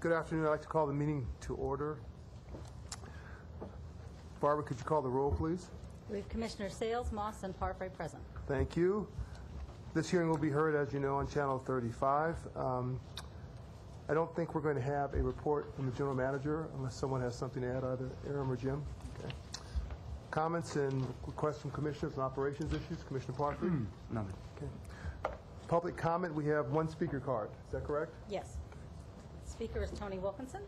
Good afternoon. I'd like to call the meeting to order. Barbara, could you call the roll, please? We have Commissioner Sales, Moss, and Parfrey present. Thank you. This hearing will be heard, as you know, on Channel 35. I don't think we're going to have a report from the General Manager unless someone has something to add, either Aaron or Jim. Okay. Comments and requests from Commissioners on operations issues? Commissioner Parfrey? None. Okay. Public comment, we have one speaker card. Is that correct? Yes. Speaker is Tony Wilkinson.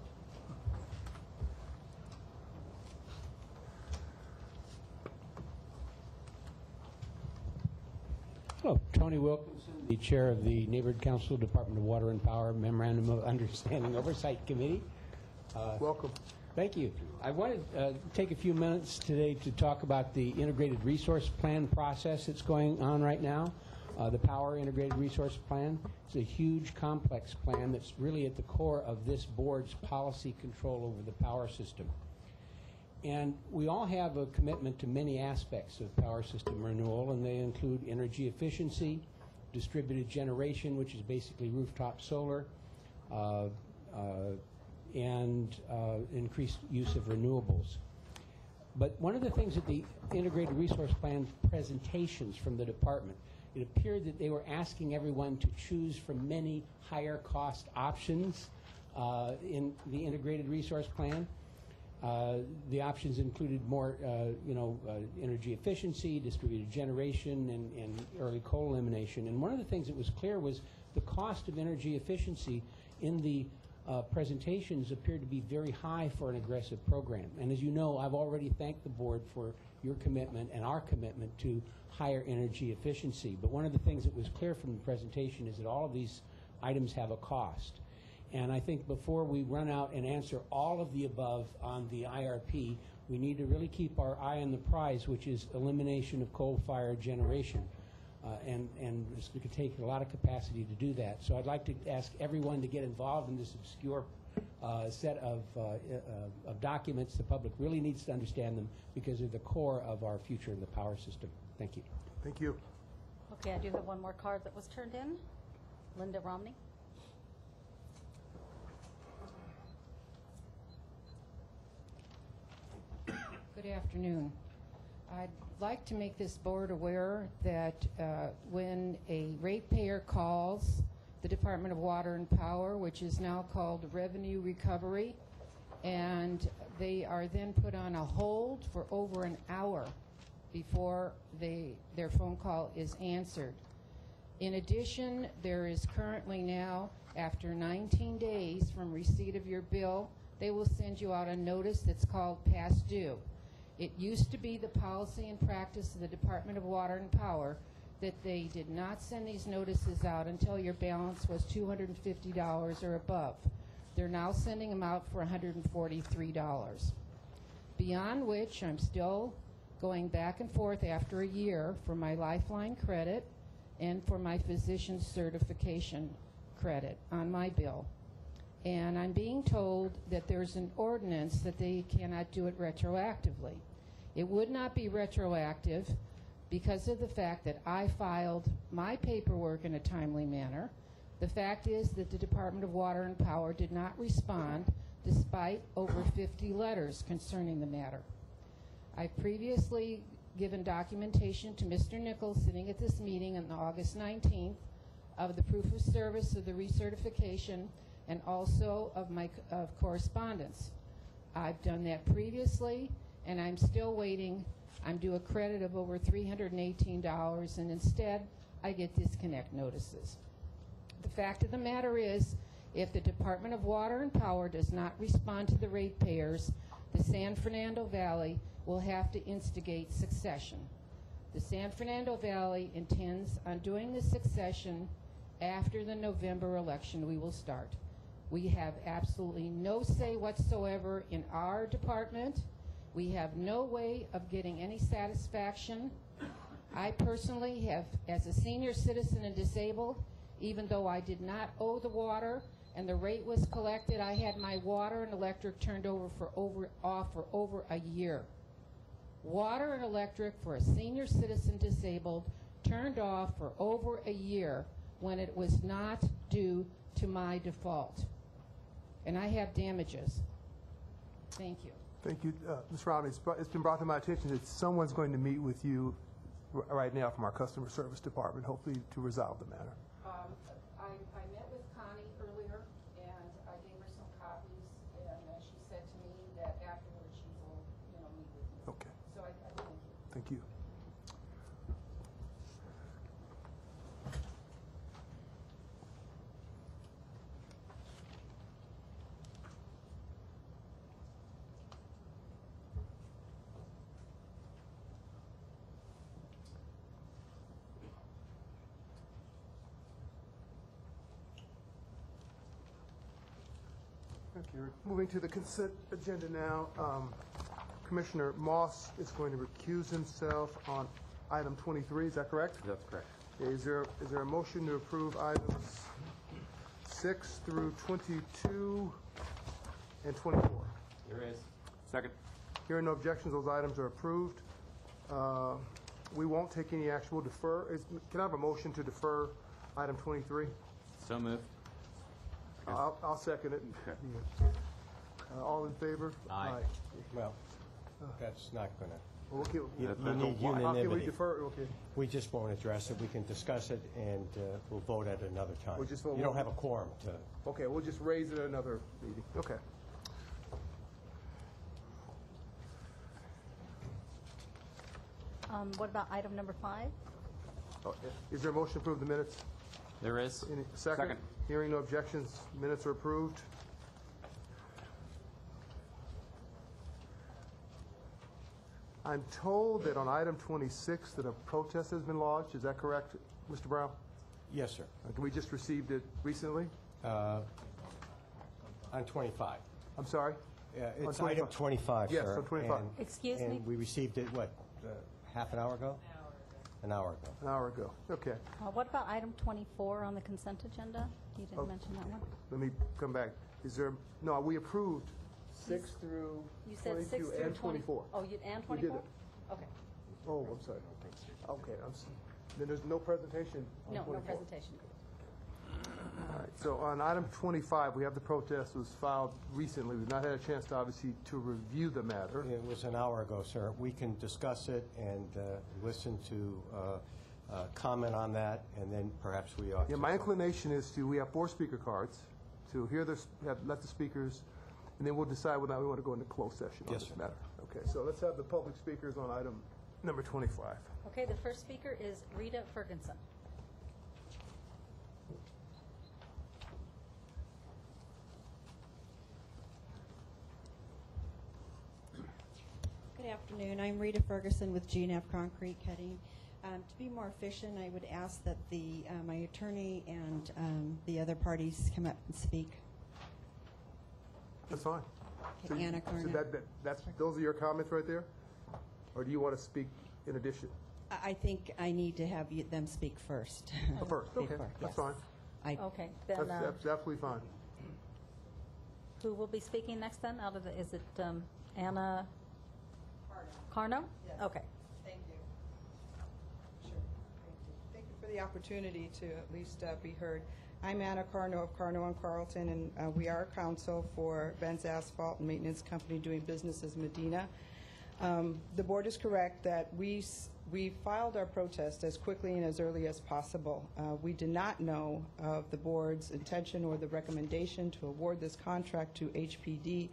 Hello, Tony Wilkinson, the chair of the Neighborhood Council, Department of Water and Power Memorandum of Understanding Oversight Committee. Welcome. Thank you. I wanted to take a few minutes today to talk about the integrated resource plan process that's going on right now. The Power Integrated Resource Plan. It's a huge, complex plan that's really at the core of this board's policy control over the power system. And we all have a commitment to many aspects of power system renewal, and they include energy efficiency, distributed generation, which is basically rooftop solar, and increased use of renewables. But one of the things that the Integrated Resource Plan presentations from the department, it appeared that they were asking everyone to choose from many higher cost options in the Integrated Resource Plan. The options included more, energy efficiency, distributed generation, and early coal elimination. And one of the things that was clear was the cost of energy efficiency in the presentations appeared to be very high for an aggressive program. And as you know, I've already thanked the board for your commitment and our commitment to higher energy efficiency. But one of the things that was clear from the presentation is that all of these items have a cost. And I think before we run out and answer all of the above on the IRP, we need to really keep our eye on the prize, which is elimination of coal-fired generation. And it's going to take a lot of capacity to do that. So I'd like to ask everyone to get involved in this obscure set of documents. The public really needs to understand them because they're the core of our future in the power system. Thank you. Thank you. Okay, I do have one more card that was turned in. Linda Romney. Good afternoon. I'd like to make this board aware that when a ratepayer calls the Department of Water and Power, which is now called Revenue Recovery, and they are then put on a hold for over an hour before their phone call is answered. In addition, there is currently now, after 19 days from receipt of your bill, they will send you out a notice that's called past due. It used to be the policy and practice of the Department of Water and Power that they did not send these notices out until your balance was $250 or above. They're now sending them out for $143. Beyond which, I'm still going back and forth after a year for my Lifeline credit and for my physician's certification credit on my bill. And I'm being told that there's an ordinance that they cannot do it retroactively. It would not be retroactive because of the fact that I filed my paperwork in a timely manner. The fact is that the Department of Water and Power did not respond despite over 50 letters concerning the matter. I previously given documentation to Mr. Nichols sitting at this meeting on August 19th of the proof of service of the recertification and also of correspondence. I've done that previously, and I'm still waiting. I'm due a credit of over $318, and instead, I get disconnect notices. The fact of the matter is, if the Department of Water and Power does not respond to the ratepayers, the San Fernando Valley will have to instigate succession. The San Fernando Valley intends on doing the succession after the November election we will start. We have absolutely no say whatsoever in our department. We have no way of getting any satisfaction. I personally have, as a senior citizen and disabled, even though I did not owe the water and the rate was collected, I had my water and electric turned off for over a year. Water and electric for a senior citizen disabled turned off for over a year when it was not due to my default. and I have damages. Thank you. Thank you. Ms. Romney, it's been brought to my attention that someone's going to meet with you right now from our customer service department, hopefully to resolve the matter. I met with Connie earlier, and I gave her some copies, and she said to me that afterwards she will, meet with me. Okay. So I thank you. Thank you. Okay, we're moving to the consent agenda now. Commissioner Moss is going to recuse himself on item 23, is that correct? That's correct. Is there a motion to approve items 6 through 22 and 24? There is. Second. Hearing no objections, those items are approved. We won't take any action, we'll defer. Can I have a motion to defer item 23? So moved. I'll second it. All in favor? Aye. Well, that's not going to, Okay. you That's need How can we unanimity. defer? Okay. We just won't address it. We can discuss it, and we'll vote at another time. We'll just vote- You don't have a quorum to, Okay, we'll just raise it at another meeting. Okay. What about item number 5? Is there a motion to approve the minutes? There is. Any second? Second. Hearing no objections, minutes are approved. I'm told that on item 26 that a protest has been lodged. Is that correct, Mr. Brown? yes, sir. We just received it recently. On 25. I'm sorry? It's On 25. item 25, Yes, sir. on 25. and- Excuse me? And we received it, what, half an hour ago? An hour ago. An hour ago. Okay. What about item 24 on the consent agenda? You didn't mention that one. Let me come back. Is there, no, we approved 6 through You said 6 22 through and 20. 24. Oh, and We did 24? it. Okay. Oh, I'm sorry. Okay, then there's no presentation on No, 24. no presentation. All right, so on item 25, we have the protest was filed recently. We've not had a chance to, obviously, to review the matter. It was an hour ago, sir. We can discuss it and listen to comment on that, and then perhaps we ought to... Yeah, my inclination is we have 4 speaker cards, to hear this, let the speakers, and then we'll decide whether or not we want to go into closed session on Yes, this sir. matter. Okay, so let's have the public speakers on item number 25. Okay, the first speaker is Rita Ferguson. Good afternoon. I'm Rita Ferguson with GNF Concrete Cutting. To be more efficient, I would ask that my attorney and the other parties come up and speak. That's fine. Okay, Anna So Carno. those are your comments right there? Or do you want to speak in addition? I think I need to have them speak first. First, okay, Before, that's yes. fine. Okay, That's then absolutely fine. who will be speaking next then? Is it Anna Carno? Yes. Okay. Thank you. Sure. Thank you for the opportunity to at least be heard. I'm Anna Carno of Carno and Carlton, and we are counsel for Benz Asphalt and Maintenance Company doing business as Medina. The board is correct that we filed our protest as quickly and as early as possible. We did not know of the board's intention or the recommendation to award this contract to HPD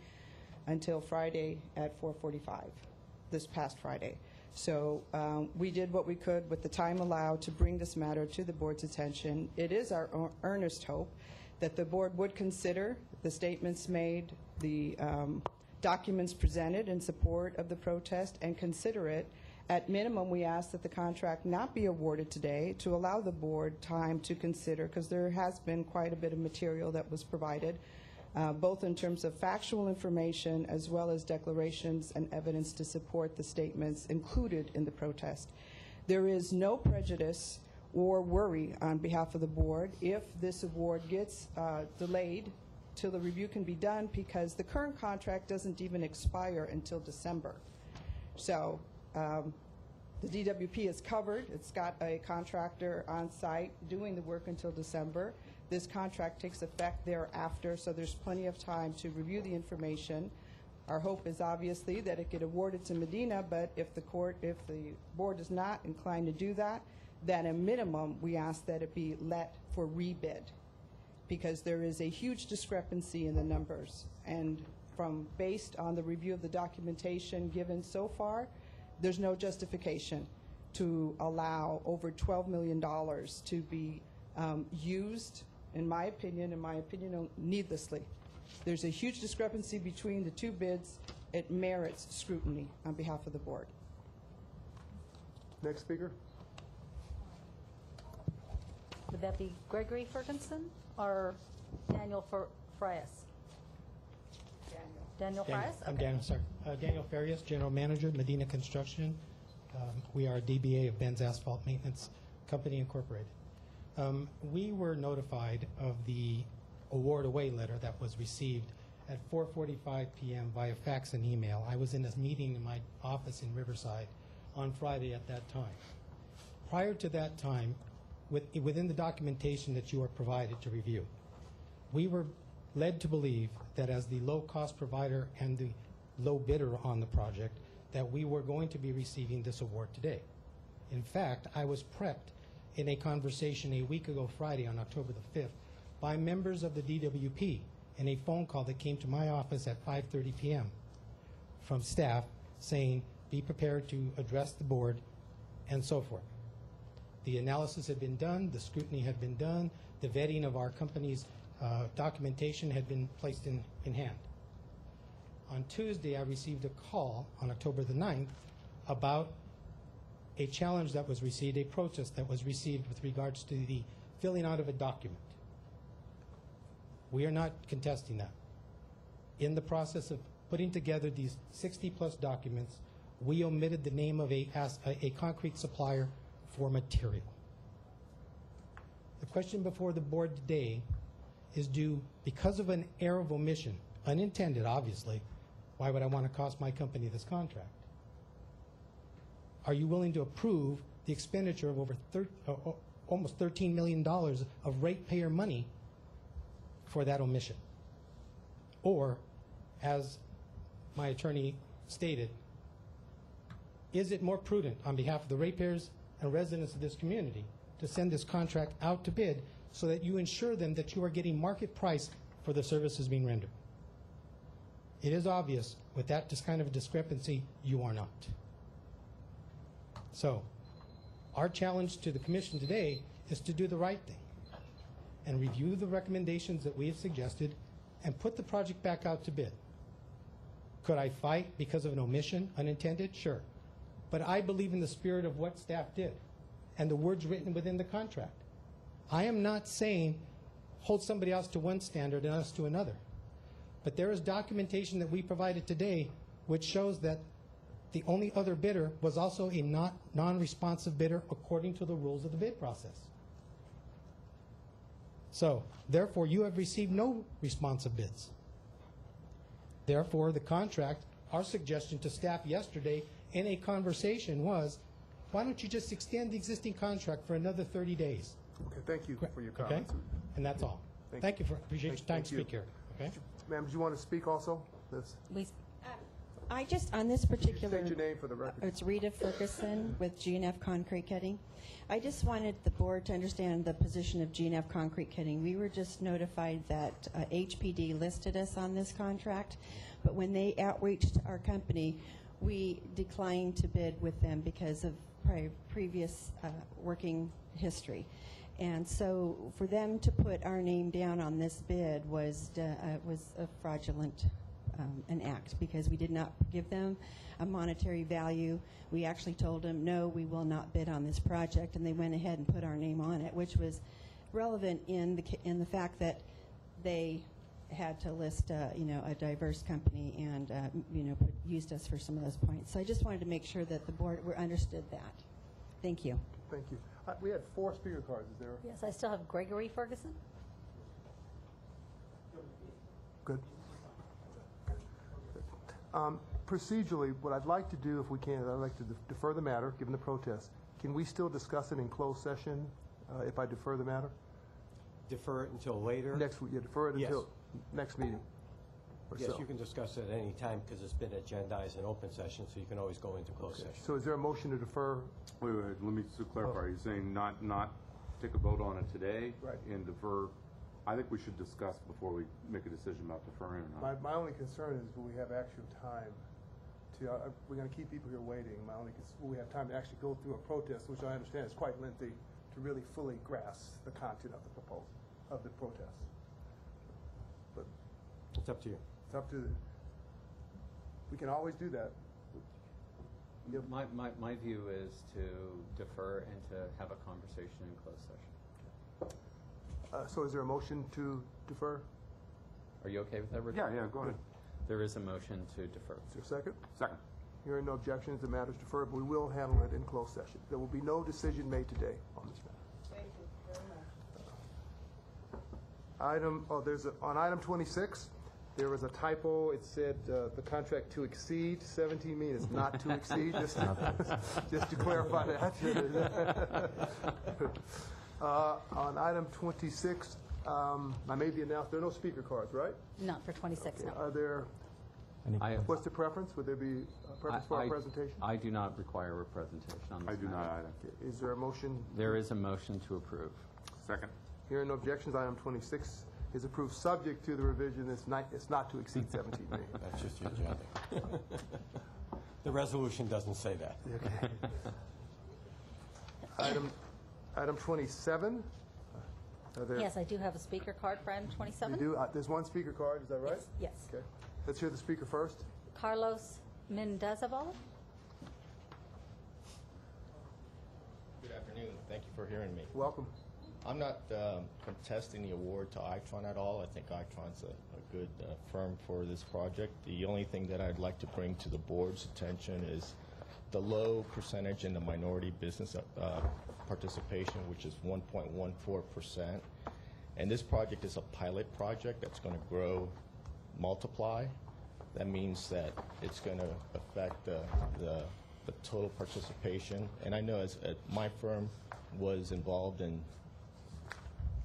until Friday at 4:45, this past Friday. So we did what we could with the time allowed to bring this matter to the board's attention. It is our earnest hope that the board would consider the statements made, the documents presented in support of the protest, and consider it. At minimum, we ask that the contract not be awarded today to allow the board time to consider, because there has been quite a bit of material that was provided, both in terms of factual information as well as declarations and evidence to support the statements included in the protest. There is no prejudice or worry on behalf of the board if this award gets delayed till the review can be done, because the current contract doesn't even expire until December. So the DWP is covered. It's got a contractor on site doing the work until December. This contract takes effect thereafter, so there's plenty of time to review the information. Our hope is obviously that it get awarded to Medina, but if the board is not inclined to do that, then at a minimum, we ask that it be let for rebid, because there is a huge discrepancy in the numbers. And based on the review of the documentation given so far, there's no justification to allow over $12 million to be used, in my opinion, needlessly. There's a huge discrepancy between the two bids. It merits scrutiny on behalf of the board. Next speaker. Would that be Gregory Ferguson or Daniel Frias? Daniel Frias? I'm Okay. Daniel, sorry. Daniel Farias, General Manager, Medina Construction. We are a DBA of Benz Asphalt Maintenance Company Incorporated. We were notified of the award away letter that was received at 4:45 p.m. via fax and email. I was in a meeting in my office in Riverside on Friday at that time. Prior to that time, within the documentation that you are provided to review, we were led to believe that as the low-cost provider and the low bidder on the project, that we were going to be receiving this award today. In fact, I was prepped in a conversation a week ago Friday on October the 5th by members of the DWP in a phone call that came to my office at 5:30 p.m. from staff saying, be prepared to address the board and so forth. The analysis had been done, the scrutiny had been done, the vetting of our company's documentation had been placed in hand. On Tuesday, I received a call on October the 9th about a challenge that was received, a protest that was received with regards to the filling out of a document. We are not contesting that. In the process of putting together these 60-plus documents, we omitted the name of a concrete supplier for material. The question before the board today is because of an error of omission, unintended obviously, why would I want to cost my company this contract? Are you willing to approve the expenditure of almost $13 million of ratepayer money for that omission? Or, as my attorney stated, is it more prudent on behalf of the ratepayers and residents of this community to send this contract out to bid so that you ensure them that you are getting market price for the services being rendered? It is obvious with that kind of discrepancy, you are not. So, our challenge to the Commission today is to do the right thing and review the recommendations that we have suggested and put the project back out to bid. Could I fight because of an omission, unintended? Sure. But I believe in the spirit of what staff did and the words written within the contract. I am not saying hold somebody else to one standard and us to another. But there is documentation that we provided today which shows that the only other bidder was also a non-responsive bidder according to the rules of the bid process. So, therefore, you have received no responsive bids. Therefore, the contract, our suggestion to staff yesterday in a conversation was, why don't you just extend the existing contract for another 30 days? Okay, thank you for your Okay? comments. And that's all. Thank you. Appreciate your time to speak here. Okay? Ma'am, do you want to speak also? I just, on this particular... State your name for the record. It's Rita Ferguson with G&F Concrete Cutting. I just wanted the board to understand the position of G&F Concrete Cutting. We were just notified that HPD listed us on this contract, but when they outreached our company, we declined to bid with them because of previous working history. And so for them to put our name down on this bid was a fraudulent an act, because we did not give them a monetary value. We actually told them, no, we will not bid on this project, and they went ahead and put our name on it, which was relevant in the fact that they had to list a diverse company and used us for some of those points. So I just wanted to make sure that the board understood that. Thank you. Thank you. We had 4 speaker cards. Is there? Yes, I still have Gregory Ferguson. Good. Procedurally, what I'd like to do, if we can, I'd like to defer the matter, given the protest. Can we still discuss it in closed session if I defer the matter? Defer it until later? Next week, you defer it Yes. until next meeting. Or Yes, so. you can discuss it at any time because it's been agendized in open session, so you can always go into closed session. So is there a motion to defer? Wait, let me just clarify. Are you saying not take a vote on it today? Right. And defer? I think we should discuss before we make a decision about deferring or not. My only concern is will we have actual time to, we're going to keep people here waiting. My only will we have time to actually go through a protest, which I understand is quite lengthy, to really fully grasp the content of the proposal, of the protest. But It's up to you. it's up to, we can always do that. My view is to defer and to have a conversation in closed session. So is there a motion to defer? Are you okay with that, Richard? Yeah, go ahead. There is a motion to defer. Is there a second? Second. Hearing no objections, the matter is deferred, but we will handle it in closed session. There will be no decision made today on this matter. Thank you very much. On item 26, there was a typo. It said the contract to exceed 17 million. It's not to exceed, just to clarify that. On item 26, I made the announcement. There are no speaker cards, right? Not for 26, no. Are there, what's the preference? Would there be a preference for our presentation? I do not require a presentation on this I do not matter. either. Is there a motion? There is a motion to approve. Second. Hearing no objections, item 26 is approved, subject to the revision. It's not to exceed 17 million. That's just your agenda. The resolution doesn't say that. Item 27. Yes, I do have a speaker card for item 27. You do? There's one speaker card, is that right? Yes. Okay. Let's hear the speaker first. Carlos Mendezabal. Good afternoon. Thank you for hearing me. Welcome. I'm not contesting the award to Itron at all. I think Itron's a good firm for this project. The only thing that I'd like to bring to the board's attention is the low percentage in the minority business participation, which is 1.14%. And this project is a pilot project that's going to grow, multiply. That means that it's going to affect the total participation. And I know as my firm was involved in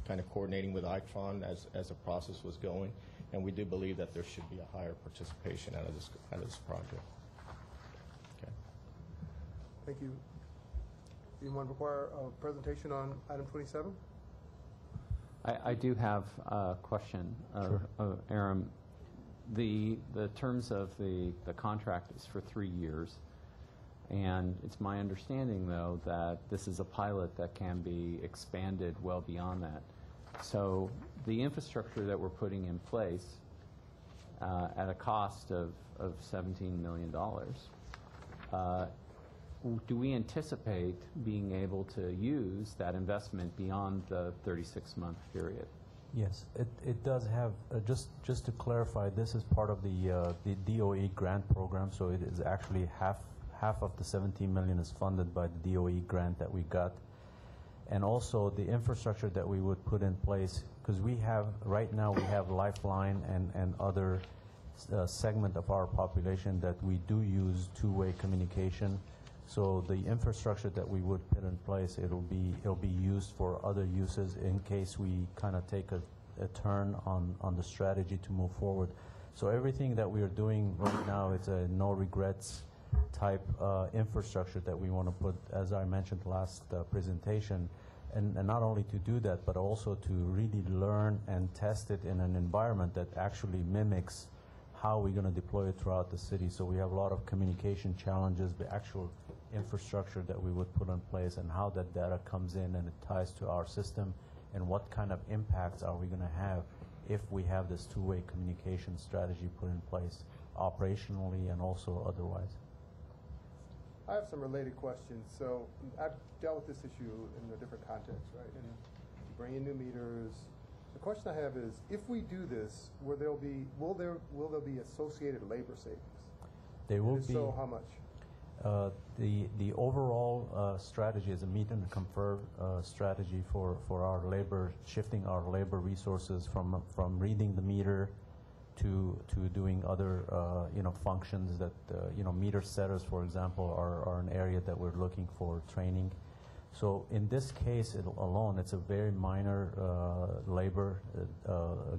kind of coordinating with Itron as the process was going, and we do believe that there should be a higher participation out of this project. Okay. Thank you. Anyone require a presentation on item 27? I do have a question, Aram. The terms of the contract is for 3 years, and it's my understanding, though, that this is a pilot that can be expanded well beyond that. So the infrastructure that we're putting in place at a cost of $17 million, do we anticipate being able to use that investment beyond the 36-month period? Yes, it does have, just to clarify, this is part of the DOE grant program, so it is actually half of the $17 million is funded by the DOE grant that we got. And also the infrastructure that we would put in place, because right now we have Lifeline and other segment of our population that we do use two-way communication. So the infrastructure that we would put in place, it'll be used for other uses in case we kind of take a turn on the strategy to move forward. So everything that we are doing right now, it's a no regrets type infrastructure that we want to put, as I mentioned last presentation, and not only to do that, but also to really learn and test it in an environment that actually mimics how we're going to deploy it throughout the city. So we have a lot of communication challenges, the actual infrastructure that we would put in place and how that data comes in and it ties to our system, and what kind of impacts are we going to have if we have this two-way communication strategy put in place operationally and also otherwise. I have some related questions. So I've dealt with this issue in a different context, right? And bring in new meters. The question I have is, if we do this, will there be associated labor savings? There will And if be. so, how much? The overall strategy is a meet and confer strategy for our labor, shifting our labor resources from reading the meter to doing other functions that meter setters, for example, are an area that we're looking for training. So in this case alone, it's a very minor labor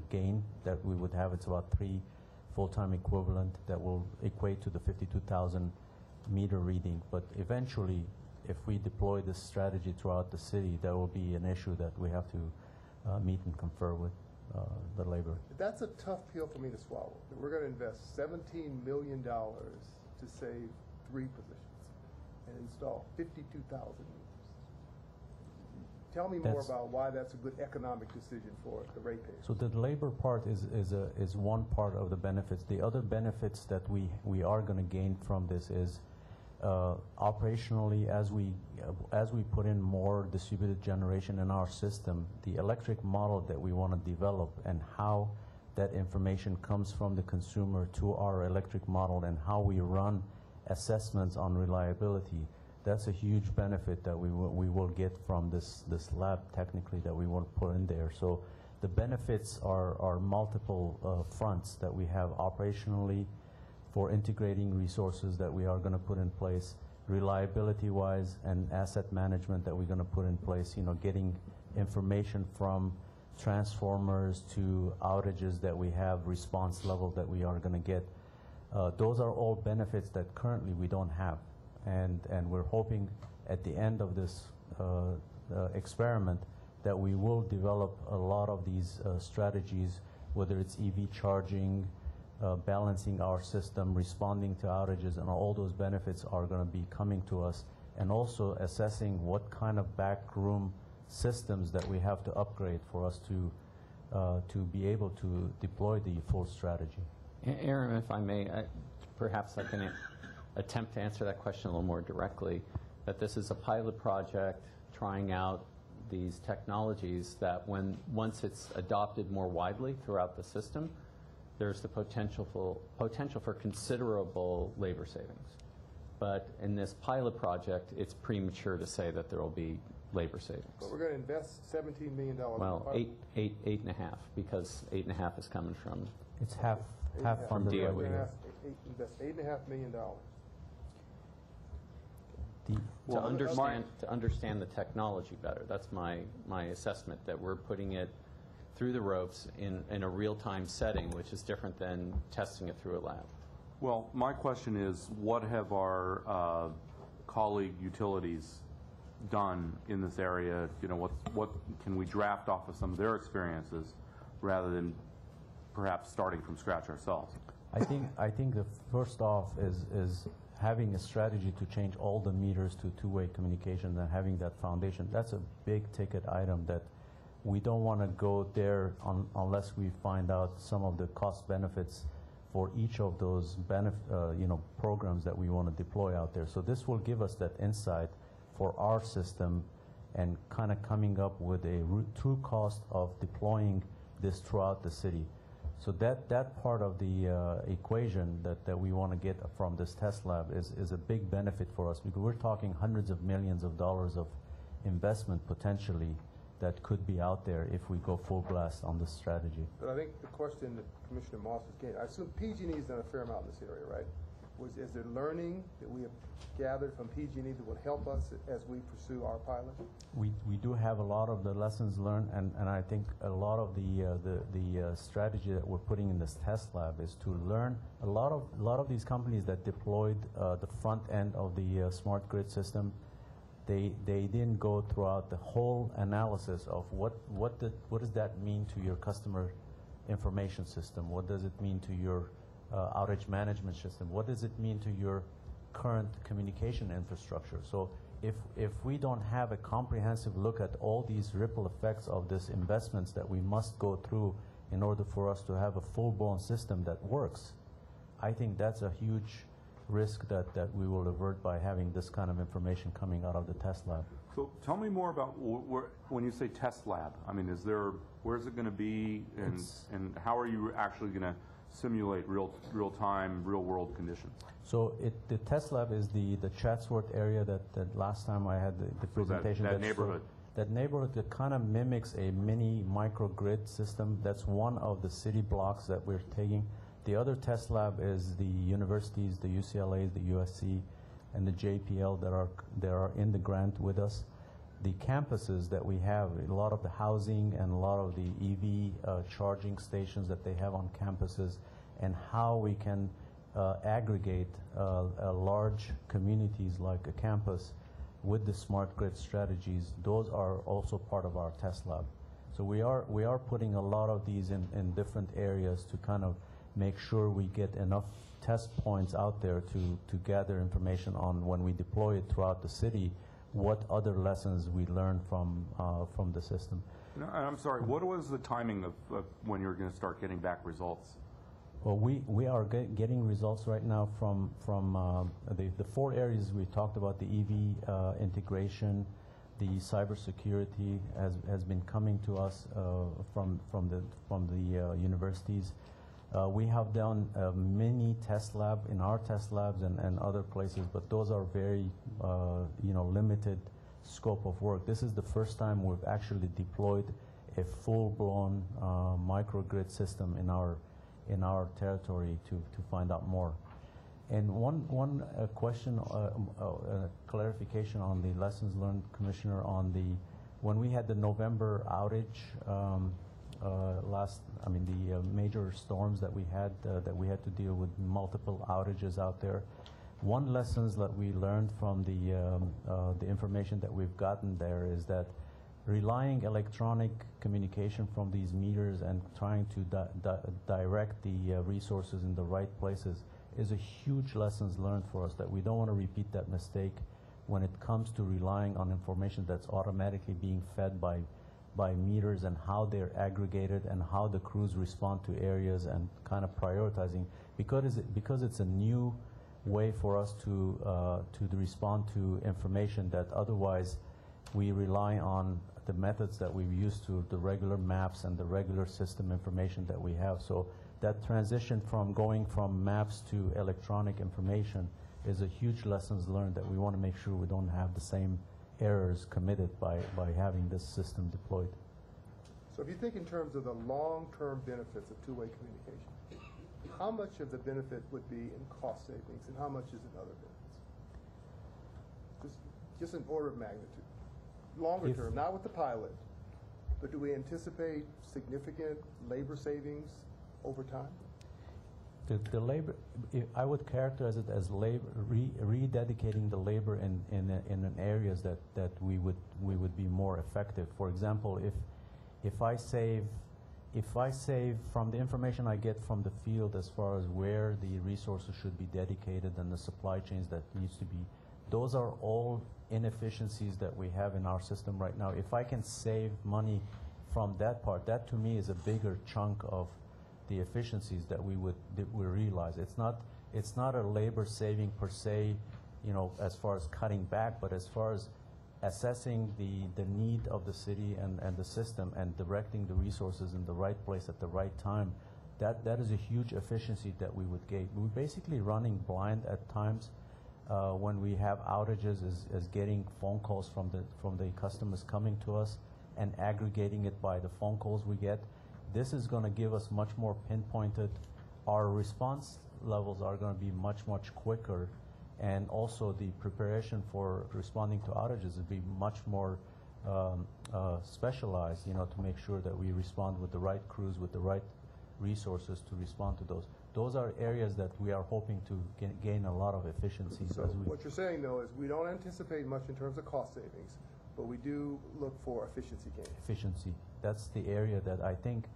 gain that we would have. It's about 3 full-time equivalent that will equate to the 52,000 meter reading. But eventually, if we deploy this strategy throughout the city, there will be an issue that we have to meet and confer with the labor. That's a tough pill for me to swallow. We're going to invest $17 million to save 3 positions and install 52,000 meters. Tell me more about why that's a good economic decision for the ratepayers. So the labor part is one part of the benefits. The other benefits that we are going to gain from this is operationally, as we put in more distributed generation in our system, the electric model that we want to develop and how that information comes from the consumer to our electric model and how we run assessments on reliability, that's a huge benefit that we will get from this lab technically that we want to put in there. So the benefits are multiple fronts that we have operationally for integrating resources that we are going to put in place, reliability-wise and asset management that we're going to put in place, getting information from transformers to outages that we have, response level that we are going to get. Those are all benefits that currently we don't have. And we're hoping at the end of this experiment that we will develop a lot of these strategies, whether it's EV charging, balancing our system, responding to outages, and all those benefits are going to be coming to us, and also assessing what kind of backroom systems that we have to upgrade for us to be able to deploy the full strategy. Aaron, if I may, perhaps I can attempt to answer that question a little more directly, that this is a pilot project trying out these technologies that once it's adopted more widely throughout the system, there's the potential for considerable labor savings. But in this pilot project, it's premature to say that there will be labor savings. But we're going to invest $17 million. Well, eight and a half, because 8.5 is coming from. It's half from funded. DOE. We're going to invest $8.5 million. To understand the technology better, that's my assessment, that we're putting it through the ropes in a real-time setting, which is different than testing it through a lab. Well, my question is, what have our colleague utilities done in this area? What can we draft off of some of their experiences rather than perhaps starting from scratch ourselves? I think the first off is having a strategy to change all the meters to two-way communication and having that foundation. That's a big ticket item that we don't want to go there unless we find out some of the cost benefits for each of those programs that we want to deploy out there. So this will give us that insight for our system and kind of coming up with a true cost of deploying this throughout the city. So that part of the equation that we want to get from this test lab is a big benefit for us, because we're talking hundreds of millions of dollars of investment potentially that could be out there if we go full blast on this strategy. But I think the question that Commissioner Moss was getting, I assume PG&E has done a fair amount in this area, right? Is there learning that we have gathered from PG&E that will help us as we pursue our pilot? We do have a lot of the lessons learned, and I think a lot of the strategy that we're putting in this test lab is to learn. A lot of these companies that deployed the front end of the smart grid system, they didn't go throughout the whole analysis of what does that mean to your customer information system? What does it mean to your outage management system? What does it mean to your current communication infrastructure? So if we don't have a comprehensive look at all these ripple effects of these investments that we must go through in order for us to have a full-blown system that works, I think that's a huge risk that we will avert by having this kind of information coming out of the test lab. So tell me more about when you say test lab. I mean, where's it going to be, and how are you actually going to simulate real-time, real-world conditions? So the test lab is the Chatsworth area that last time I had the presentation. That neighborhood. That neighborhood that kind of mimics a mini microgrid system. That's one of the city blocks that we're taking. The other test lab is the universities, the UCLA, the USC, and the JPL that are in the grant with us. the campuses that we have, a lot of the housing and a lot of the EV charging stations that they have on campuses, and how we can aggregate large communities like a campus with the smart grid strategies. Those are also part of our test lab. So we are putting a lot of these in different areas to kind of make sure we get enough test points out there to gather information on, when we deploy it throughout the city, what other lessons we learn from the system. No, I'm sorry, what was the timing of when you're going to start getting back results? Well, we are getting results right now from the 4 areas we talked about: the EV integration, the cybersecurity has been coming to us from the universities. We have done a mini test lab in our test labs and other places, but those are very limited scope of work. This is the first time we've actually deployed a full-blown microgrid system in our territory to find out more. And one question, clarification on the lessons learned, Commissioner, on when we had the November outage the major storms that we had to deal with multiple outages out there. One lessons that we learned from the information that we've gotten there is that relying electronic communication from these meters and trying to direct the resources in the right places is a huge lessons learned for us, that we don't want to repeat that mistake when it comes to relying on information that's automatically being fed by meters, and how they're aggregated and how the crews respond to areas, and kind of prioritizing, because it's a new way for us to respond to information that otherwise we rely on the methods that we've used to, the regular maps and the regular system information that we have. So that transition from going from maps to electronic information is a huge lessons learned, that we want to make sure we don't have the same errors committed by having this system deployed. So if you think in terms of the long-term benefits of two-way communication, how much of the benefit would be in cost savings, and how much is in other benefits? Just an order of magnitude. Longer term, not with the pilot, but do we anticipate significant labor savings over time? The labor, I would characterize it as labor, rededicating the labor in areas that we would be more effective. For example, if I save from the information I get from the field as far as where the resources should be dedicated and the supply chains that needs to be, those are all inefficiencies that we have in our system right now. If I can save money from that part, that to me is a bigger chunk of the efficiencies that we realize. It's not a labor saving per se, as far as cutting back, but as far as assessing the need of the city and the system, and directing the resources in the right place at the right time. That is a huge efficiency that we would gain. We're basically running blind at times when we have outages, is getting phone calls from the customers coming to us and aggregating it by the phone calls we get. This is going to give us much more pinpointed. Our response levels are going to be much quicker, and also the preparation for responding to outages will be much more specialized, to make sure that we respond with the right crews, with the right resources to respond to those. Those are areas that we are hoping to gain a lot of efficiencies. So what you're saying, though, is we don't anticipate much in terms of cost savings, but we do look for efficiency gains. Efficiency. That's the area that I think.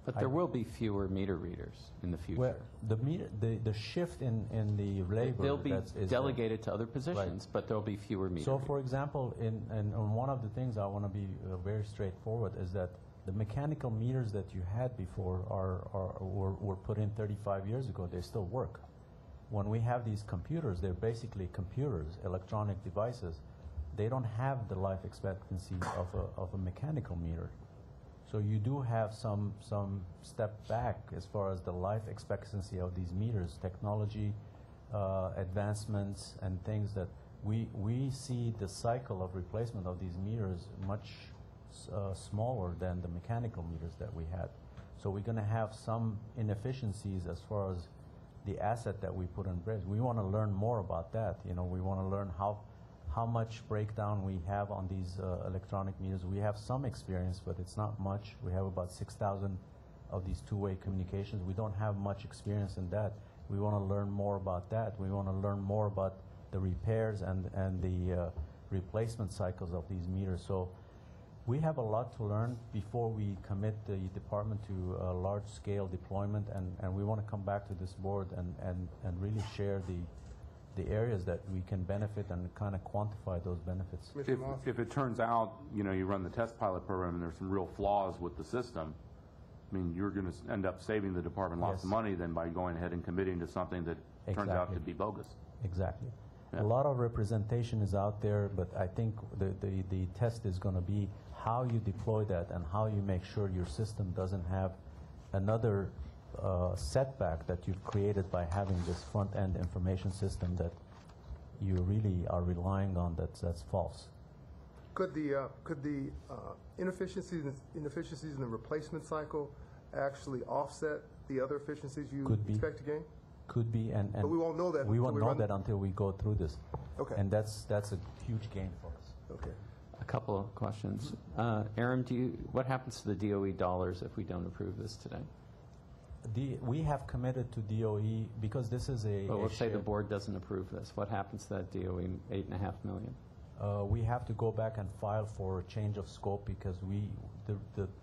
But there will be fewer meter readers in the future. Well, the shift in the labor. They'll be delegated to other positions, but there'll be fewer meter So, readers. for example, on one of the things I want to be very straightforward is that the mechanical meters that you had before were put in 35 years ago. They still work. When we have these computers, they're basically computers, electronic devices. They don't have the life expectancy of a mechanical meter. So you do have some step back as far as the life expectancy of these meters, technology advancements and things that we see the cycle of replacement of these meters much smaller than the mechanical meters that we had. So we're going to have some inefficiencies as far as the asset that we put in place. We want to learn more about that. We want to learn how much breakdown we have on these electronic meters. We have some experience, but it's not much. We have about 6,000 of these two-way communications. We don't have much experience in that. We want to learn more about that. We want to learn more about the repairs and the replacement cycles of these meters. So we have a lot to learn before we commit the department to a large-scale deployment, and we want to come back to this board and really share the areas that we can benefit and kind of quantify those benefits. If it turns out, you run the test pilot program and there's some real flaws with the system, I mean, you're going to end up saving the department lots of money than by going ahead and committing to something that turns out to be bogus. Exactly. Yeah. A lot of representation is out there, but I think the test is going to be how you deploy that and how you make sure your system doesn't have another setback that you've created by having this front-end information system that you really are relying on that's false. Could the inefficiencies in the replacement cycle actually offset the other efficiencies you expect to gain? Could be, but we won't know that. We won't know that until we go through this. Okay. And that's a huge gain for us. Okay. A couple of questions. Aaron, what happens to the DOE dollars if we don't approve this today? We have committed to DOE because this is Well, let's say the board doesn't approve this. What happens to that DOE $8.5 million? We have to go back and file for a change of scope because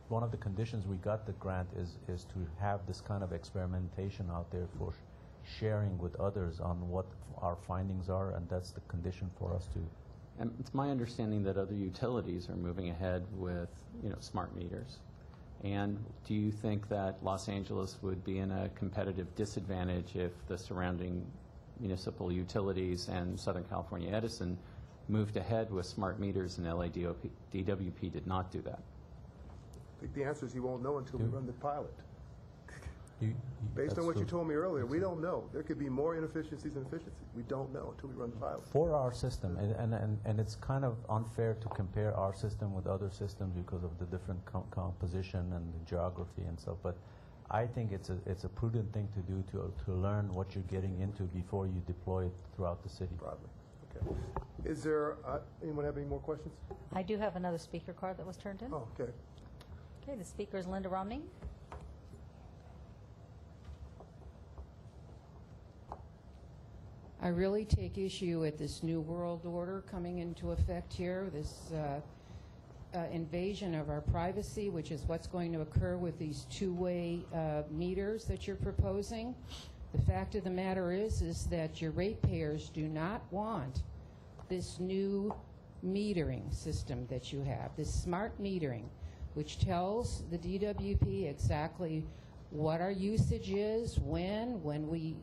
one of the conditions we got the grant is to have this kind of experimentation out there for sharing with others on what our findings are, and that's the condition for us to. And it's my understanding that other utilities are moving ahead with, smart meters. And do you think that Los Angeles would be in a competitive disadvantage if the surrounding municipal utilities and Southern California Edison moved ahead with smart meters and LA DWP did not do that? I think the answer is you won't know until we run the pilot. Based on that's what you true. told me earlier, we don't know. There could be more inefficiencies and efficiencies. We don't know until we run the pilot. For our system, and it's kind of unfair to compare our system with other systems because of the different composition and the geography and stuff, but I think it's a prudent thing to do to learn what you're getting into before you deploy it throughout the city. Broadly. Okay. Is there, anyone have any more questions? I do have another speaker card that was turned in. Oh, okay. Okay, the speaker is Linda Romney. I really take issue with this new world order coming into effect here, this invasion of our privacy, which is what's going to occur with these two-way meters that you're proposing. The fact of the matter is that your ratepayers do not want this new metering system that you have, this smart metering, which tells the DWP exactly what our usage is, when we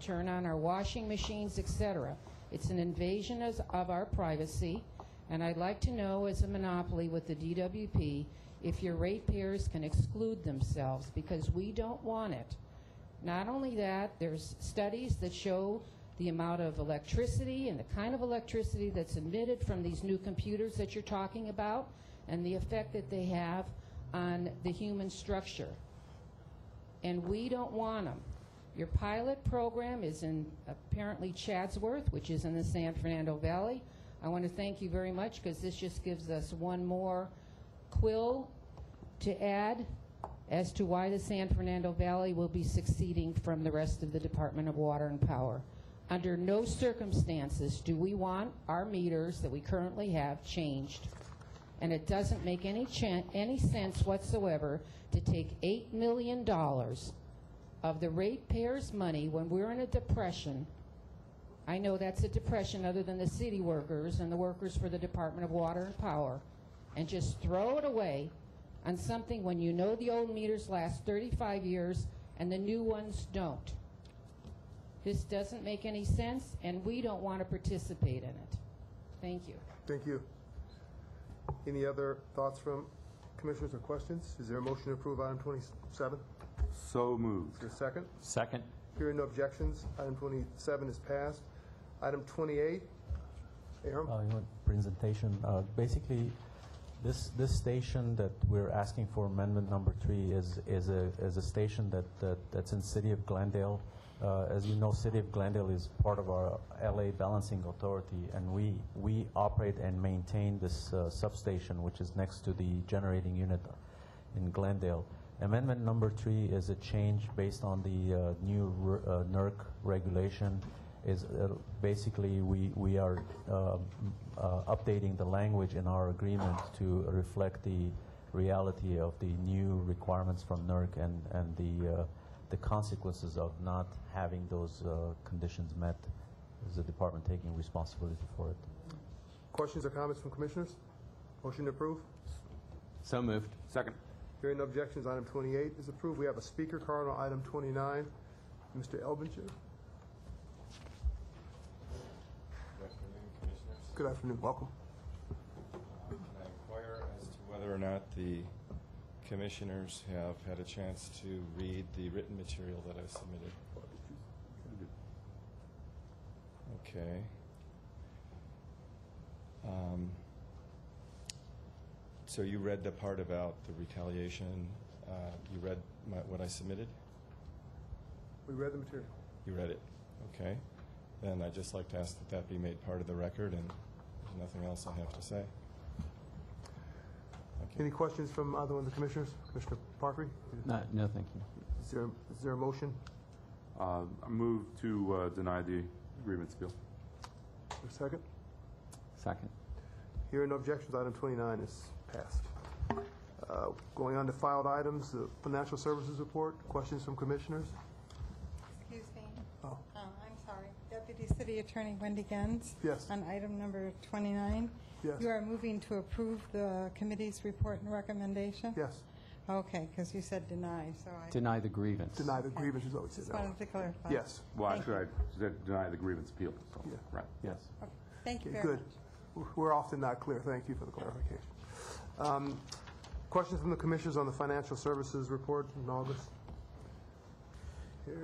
turn on our washing machines, etc. It's an invasion of our privacy, and I'd like to know, as a monopoly with the DWP, if your ratepayers can exclude themselves, because we don't want it. Not only that, there's studies that show the amount of electricity and the kind of electricity that's emitted from these new computers that you're talking about, and the effect that they have on the human structure. And we don't want them. Your pilot program is in apparently Chatsworth, which is in the San Fernando Valley. I want to thank you very much because this just gives us one more quill to add as to why the San Fernando Valley will be succeeding from the rest of the Department of Water and Power. Under no circumstances do we want our meters that we currently have changed. And it doesn't make any sense whatsoever to take $8 million of the ratepayers' money when we're in a depression. I know that's a depression other than the city workers and the workers for the Department of Water and Power, and just throw it away on something when you know the old meters last 35 years and the new ones don't. This doesn't make any sense, and we don't want to participate in it. Thank you. Thank you. Any other thoughts from commissioners or questions? Is there a motion to approve item 27? So moved. Is there a second? Second. Hearing no objections, item 27 is passed. Item 28, Aram? You want presentation? Basically, This station that we're asking for amendment number 3 is a station that's in City of Glendale. As you know, City of Glendale is part of our LA Balancing Authority, and we operate and maintain this substation, which is next to the generating unit in Glendale. Amendment number 3 is a change based on the new NERC regulation. Is basically we are updating the language in our agreement to reflect the reality of the new requirements from NERC and the consequences of not having those conditions met. Is the department taking responsibility for it? Questions or comments from commissioners? Motion to approve? So moved. Second. Hearing no objections, item 28 is approved. We have a speaker card on item 29. Mr. Elbinger. Good afternoon. Welcome. Can I inquire as to whether or not the commissioners have had a chance to read the written material that I submitted? Okay. So you read the part about the retaliation. You read what I submitted? We read the material. You read it. Okay. Then I'd just like to ask that that be made part of the record, and there's nothing else I have to say. Thank you. Any questions from either one of the commissioners? Commissioner Parfrey? No, thank you. Is there a motion? I move to deny the grievance appeal. Is there a second? Second. Hearing no objections, item 29 is passed. Going on to filed items, the financial services report. Questions from commissioners? Excuse me. Oh. I'm sorry. Deputy City Attorney Wendy Gens. Yes. On item number 29. Yes. You are moving to approve the committee's report and recommendation? Yes. Okay, because you said deny, so I Deny the grievance. Deny the grievance is always just said. wanted to clarify. Yes. Well, Thank actually, I said deny the grievance appeal. So, Yeah. Right. Yes. Okay. Thank you Okay, very good. much. We're often not clear. Thank you for the clarification. Questions from the commissioners on the financial services report in August?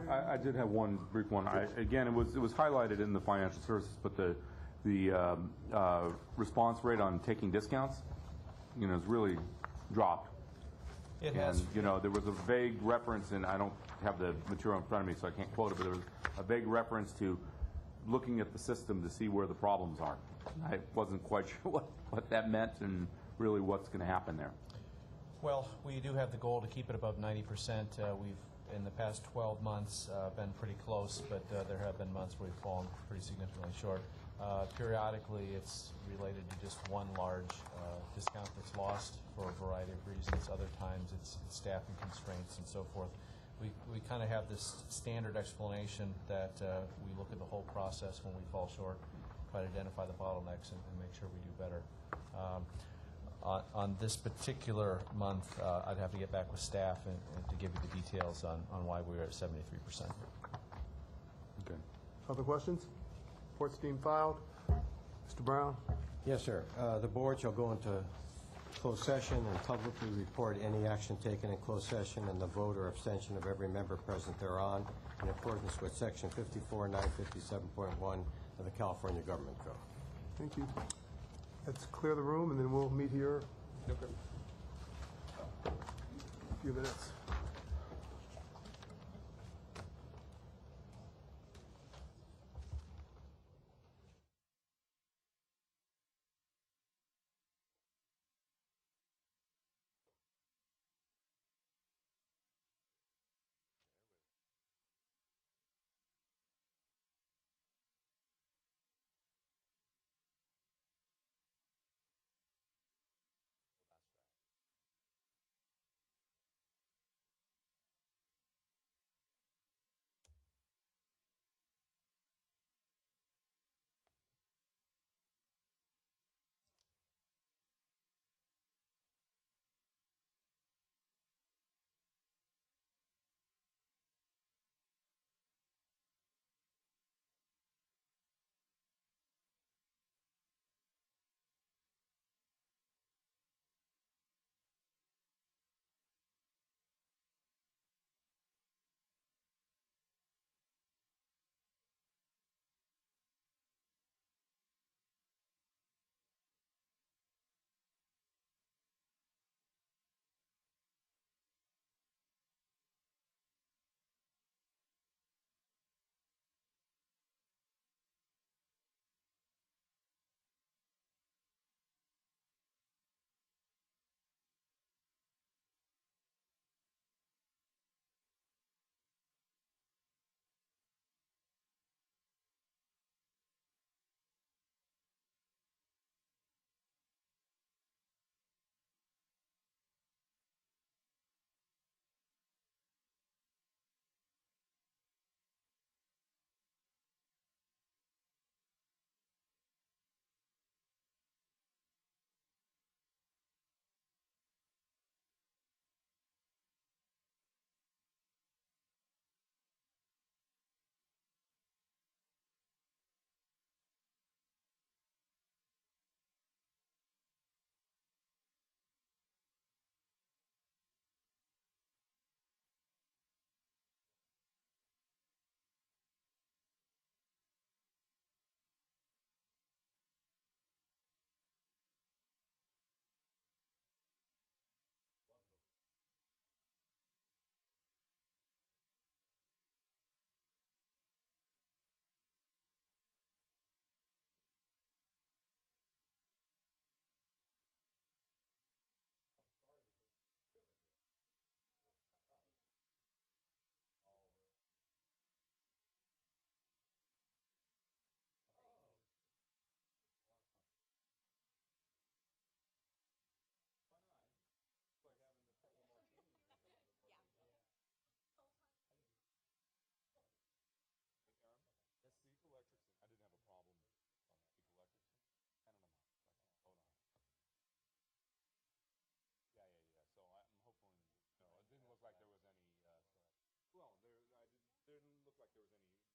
I did have one brief one. Again, it was highlighted in the financial services, but the response rate on taking discounts, has really dropped. It has. And, there was a vague reference, and I don't have the material in front of me, so I can't quote it, but there was a vague reference to looking at the system to see where the problems are. I wasn't quite sure what that meant and really what's going to happen there. Well, we do have the goal to keep it above 90%. We've, in the past 12 months, been pretty close, but there have been months where we've fallen pretty significantly short. Periodically, it's related to just one large discount that's lost for a variety of reasons. Other times, it's staffing constraints and so forth. We kind of have this standard explanation that we look at the whole process when we fall short, try to identify the bottlenecks and make sure we do better. On this particular month, I'd have to get back with staff and to give you the details on why we were at 73%. Okay. Other questions? Reports deemed filed. Mr. Brown? Yes, sir. The board shall go into closed session and publicly report any action taken in closed session and the vote or abstention of every member present thereon in accordance with Section 54-957.1 of the California Government Code. Thank you. Let's clear the room, and then we'll meet here in a few minutes. there was any